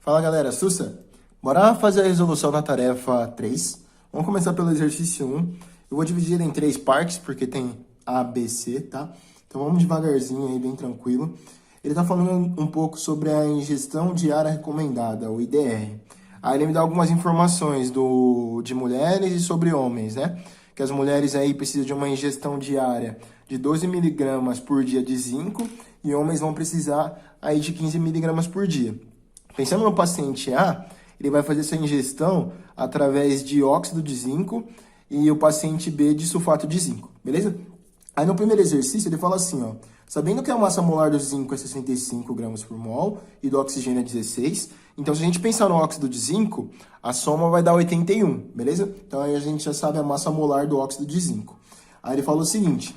Fala galera, Sussa! Bora fazer a resolução da tarefa 3. Vamos começar pelo exercício 1. Eu vou dividir em 3 partes, porque tem A, B, C, tá? Então vamos devagarzinho aí, bem tranquilo. Ele tá falando um pouco sobre a ingestão diária recomendada, o IDR. Aí ele me dá algumas informações de mulheres e sobre homens, né? Que as mulheres aí precisam de uma ingestão diária de 12 miligramas por dia de zinco e homens vão precisar aí de 15 miligramas por dia. Pensando no paciente A, ele vai fazer essa ingestão através de óxido de zinco e o paciente B de sulfato de zinco, beleza? Aí no primeiro exercício ele fala assim, ó, sabendo que a massa molar do zinco é 65 gramas por mol e do oxigênio é 16, então se a gente pensar no óxido de zinco, a soma vai dar 81, beleza? Então aí a gente já sabe a massa molar do óxido de zinco. Aí ele fala o seguinte,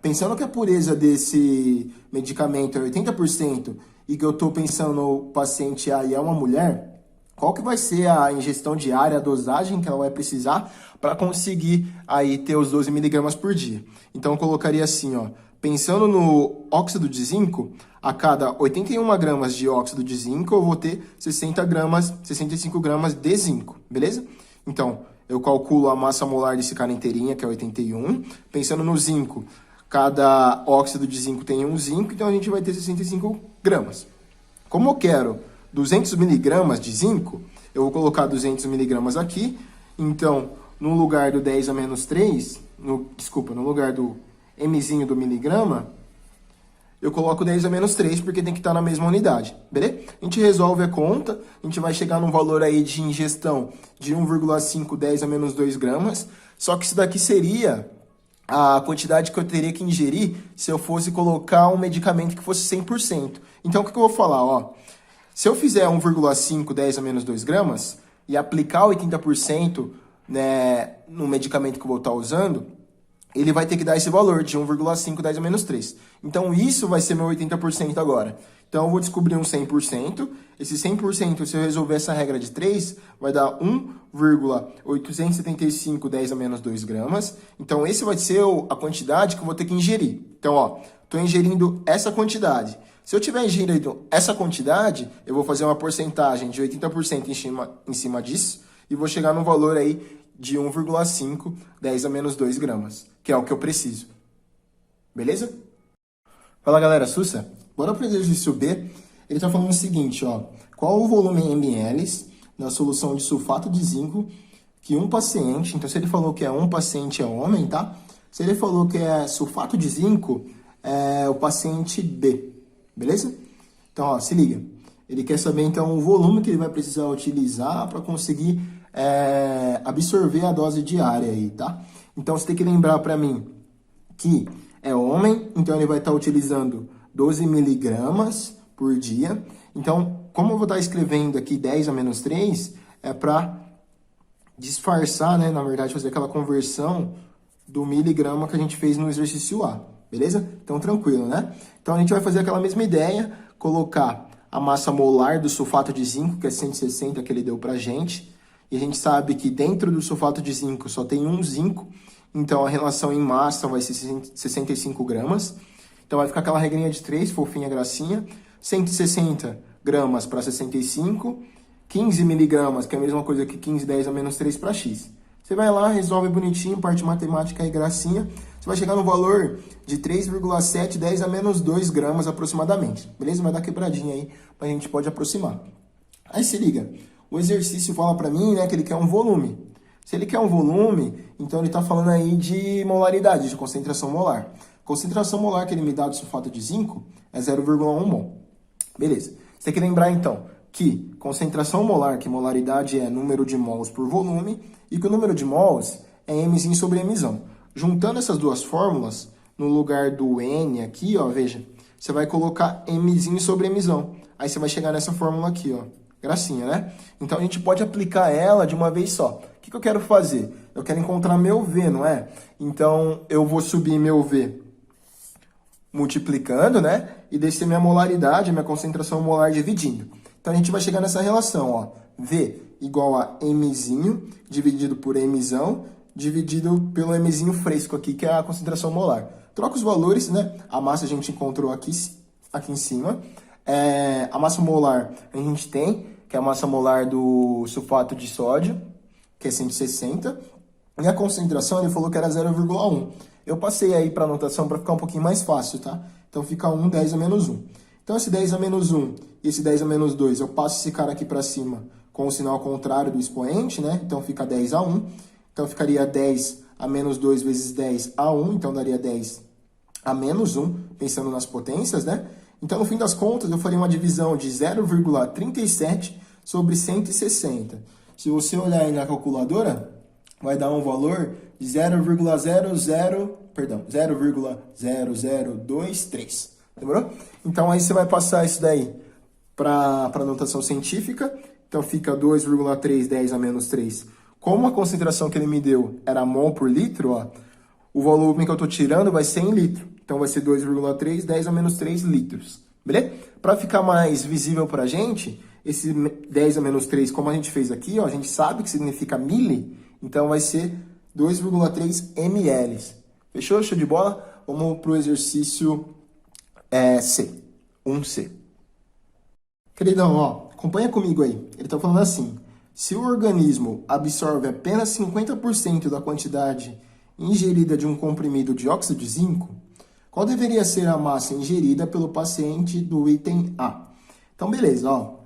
pensando que a pureza desse medicamento é 80%, e que eu estou pensando no paciente A e é uma mulher, qual que vai ser a ingestão diária, a dosagem que ela vai precisar para conseguir aí ter os 12 miligramas por dia? Então eu colocaria assim, ó, pensando no óxido de zinco, a cada 81 gramas de óxido de zinco eu vou ter 65 gramas de zinco, beleza? Então eu calculo a massa molar desse cara inteirinha, que é 81, pensando no zinco, cada óxido de zinco tem um zinco, então a gente vai ter 65 gramas. Como eu quero 200 miligramas de zinco, eu vou colocar 200 miligramas aqui. Então, no lugar do 10 a menos 3, no lugar do mzinho do miligrama, eu coloco 10 a menos 3, porque tem que estar na mesma unidade, beleza? A gente resolve a conta, a gente vai chegar num valor aí de ingestão de 1,5, 10 a menos 2 gramas, só que isso daqui seria a quantidade que eu teria que ingerir se eu fosse colocar um medicamento que fosse 100%. Então, o que eu vou falar? Ó, se eu fizer 1,5, 10 a menos 2 gramas e aplicar 80%, né, no medicamento que eu vou estar usando, ele vai ter que dar esse valor de 1,5, 10 a menos 3. Então, isso vai ser meu 80% agora. Então, eu vou descobrir um 100%. Esse 100%, se eu resolver essa regra de 3, vai dar 1,875, 10 a menos 2 gramas. Então, esse vai ser a quantidade que eu vou ter que ingerir. Então, ó, estou ingerindo essa quantidade. Se eu tiver ingerido essa quantidade, eu vou fazer uma porcentagem de 80% em cima disso e vou chegar no valor aí de 1,5, 10 a menos 2 gramas, que é o que eu preciso. Beleza? Fala, galera, Sussa. Bora para o exercício B. Ele está falando o seguinte, ó. Qual o volume em ml da solução de sulfato de zinco que um paciente... Então, se ele falou que é um paciente, é homem, tá? Se ele falou que é sulfato de zinco, é o paciente B. Beleza? Então, ó, se liga. Ele quer saber, então, o volume que ele vai precisar utilizar para conseguir absorver a dose diária aí, tá? Então, você tem que lembrar para mim que é homem, então ele vai estar utilizando 12 miligramas por dia. Então, como eu vou estar escrevendo aqui 10 a menos 3, é para disfarçar, né? Na verdade, fazer aquela conversão do miligrama que a gente fez no exercício A, beleza? Então, tranquilo, né? Então, a gente vai fazer aquela mesma ideia, colocar a massa molar do sulfato de zinco, que é 160 que ele deu pra gente. E a gente sabe que dentro do sulfato de zinco só tem um zinco, então a relação em massa vai ser 65 gramas. Então vai ficar aquela regrinha de 3, fofinha, gracinha. 160 gramas para 65, 15 miligramas, que é a mesma coisa que 15, 10 a menos 3 para X. Você vai lá, resolve bonitinho, parte matemática aí, gracinha. Você vai chegar no valor de 3,7, 10 a menos 2 gramas aproximadamente. Beleza? Vai dar quebradinha aí, a gente pode aproximar. Aí se liga, o exercício fala para mim, né, que ele quer um volume. Se ele quer um volume, então ele está falando aí de molaridade, de concentração molar. Concentração molar que ele me dá do sulfato de zinco é 0,1 mol. Beleza. Você tem que lembrar, então, que concentração molar, que molaridade é número de mols por volume, e que o número de mols é mzinho sobre mzão. Juntando essas duas fórmulas, no lugar do N aqui, ó, veja, você vai colocar mzinho sobre mzão. Aí você vai chegar nessa fórmula aqui, ó. Gracinha, né? Então, a gente pode aplicar ela de uma vez só. O que eu quero fazer? Eu quero encontrar meu V, não é? Então, eu vou subir meu V multiplicando, né? E descer minha molaridade, minha concentração molar dividindo. Então, a gente vai chegar nessa relação, ó. V igual a Mzinho dividido por Mzão dividido pelo Mzinho fresco aqui, que é a concentração molar. Troca os valores, né? A massa a gente encontrou aqui em cima. A massa molar a gente tem, que é a massa molar do sulfato de sódio, que é 160. E a concentração, ele falou que era 0,1. Eu passei aí para anotação para ficar um pouquinho mais fácil, tá? Então fica 1, 10 a menos 1. Então esse 10 a menos 1 e esse 10 a menos 2, eu passo esse cara aqui para cima com o sinal contrário do expoente, né? Então fica 10 a 1. Então ficaria 10 a menos 2 vezes 10 a 1. Então daria 10 a menos 1, pensando nas potências, né? Então no fim das contas, eu faria uma divisão de 0,37 sobre 160. Se você olhar aí na calculadora, vai dar um valor de 0,0023. Demorou? Então aí você vai passar isso daí para a notação científica. Então fica 2,310 a menos 3. Como a concentração que ele me deu era mol por litro, ó, o volume que eu estou tirando vai ser em litro. Então vai ser 2,310 a menos 3 litros. Beleza? Para ficar mais visível para a gente, esse 10 a menos 3, como a gente fez aqui, ó, a gente sabe que significa mili, então vai ser 2,3 ml. Fechou? Show de bola? Vamos para o exercício C. 1C. Queridão, ó, acompanha comigo aí. Ele está falando assim: se o organismo absorve apenas 50% da quantidade ingerida de um comprimido de óxido de zinco, qual deveria ser a massa ingerida pelo paciente do item A? Então, beleza, ó.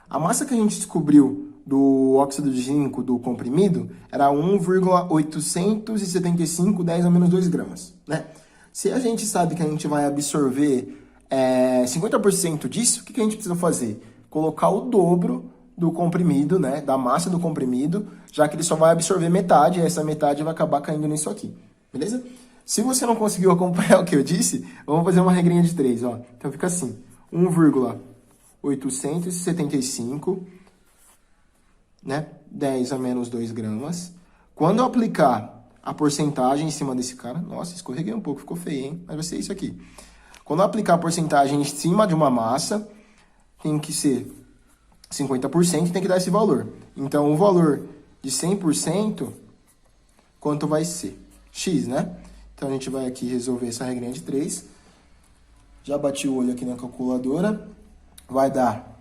A massa que a gente descobriu do óxido de zinco do comprimido era 1,875 10 a menos 2 gramas, né? Se a gente sabe que a gente vai absorver 50% disso, o que a gente precisa fazer? Colocar o dobro do comprimido, né? Da massa do comprimido, já que ele só vai absorver metade, e essa metade vai acabar caindo nisso aqui, beleza? Se você não conseguiu acompanhar o que eu disse, vamos fazer uma regrinha de 3, ó. Então fica assim, 1,875, né? 10 a menos 2 gramas. Quando eu aplicar a porcentagem em cima desse cara, nossa, escorreguei um pouco, ficou feio, hein? Mas vai ser isso aqui. Quando eu aplicar a porcentagem em cima de uma massa, tem que ser 50% e tem que dar esse valor. Então, o valor de 100%, quanto vai ser? X, né? Então, a gente vai aqui resolver essa regrinha de 3. Já bati o olho aqui na calculadora. Vai dar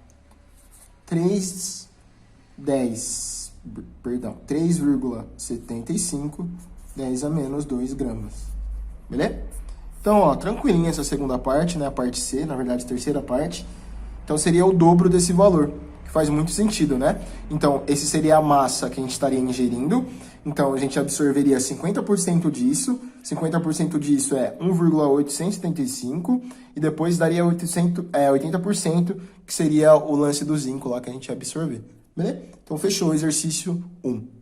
3,75, 10 a menos 2 gramas. Beleza? Então, ó, tranquilinha essa segunda parte, né? A parte C, na verdade, a terceira parte. Então, seria o dobro desse valor, que faz muito sentido, né? Então, esse seria a massa que a gente estaria ingerindo. Então, a gente absorveria 50% disso. 50% disso é 1,875. E depois daria 80%, que seria o lance do zinco lá que a gente ia absorver. Beleza? Então, fechou o exercício 1.